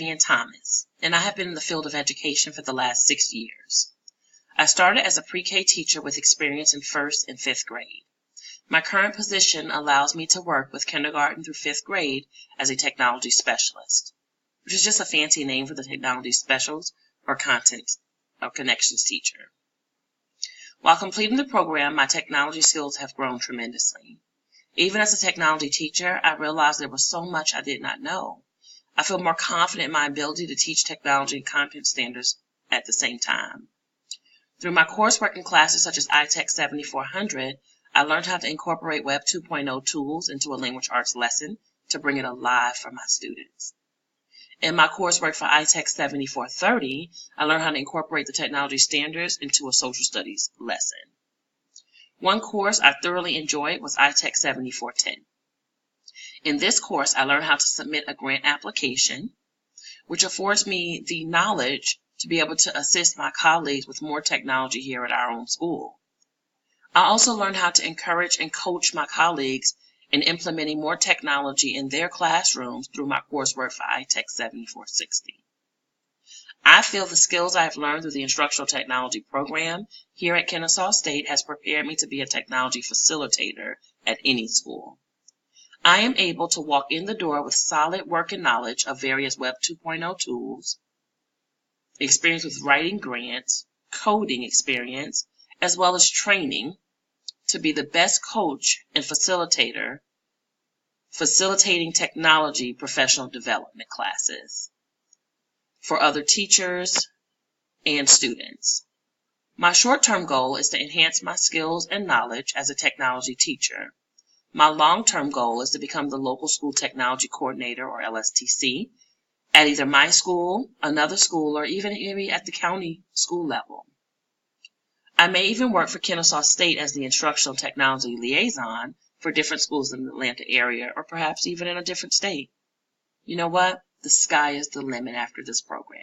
Ian Thomas, and I have been in the field of education for the last 6 years. I started as a pre-K teacher with experience in 1st and 5th grade. My current position allows me to work with kindergarten through 5th grade as a technology specialist, which is just a fancy name for the technology specialist or content or connections teacher. While completing the program, my technology skills have grown tremendously. Even as a technology teacher, I realized there was so much I did not know. I feel more confident in my ability to teach technology and content standards at the same time. Through my coursework in classes such as iTech 7400, I learned how to incorporate Web 2.0 tools into a language arts lesson to bring it alive for my students. In my coursework for iTech 7430, I learned how to incorporate the technology standards into a social studies lesson. One course I thoroughly enjoyed was iTech 7410. In this course, I learned how to submit a grant application, which affords me the knowledge to be able to assist my colleagues with more technology here at our own school. I also learned how to encourage and coach my colleagues in implementing more technology in their classrooms through my coursework for iTech 7460. I feel the skills I have learned through the Instructional Technology program here at Kennesaw State has prepared me to be a technology facilitator at any school. I am able to walk in the door with solid working knowledge of various Web 2.0 tools, experience with writing grants, coding experience, as well as training to be the best coach and facilitator, facilitating technology professional development classes for other teachers and students. My short-term goal is to enhance my skills and knowledge as a technology teacher. My long-term goal is to become the local school technology coordinator, or LSTC, at either my school, another school, or even maybe at the county school level. I may even work for Kennesaw State as the instructional technology liaison for different schools in the Atlanta area, or perhaps even in a different state. You know what? The sky is the limit after this program.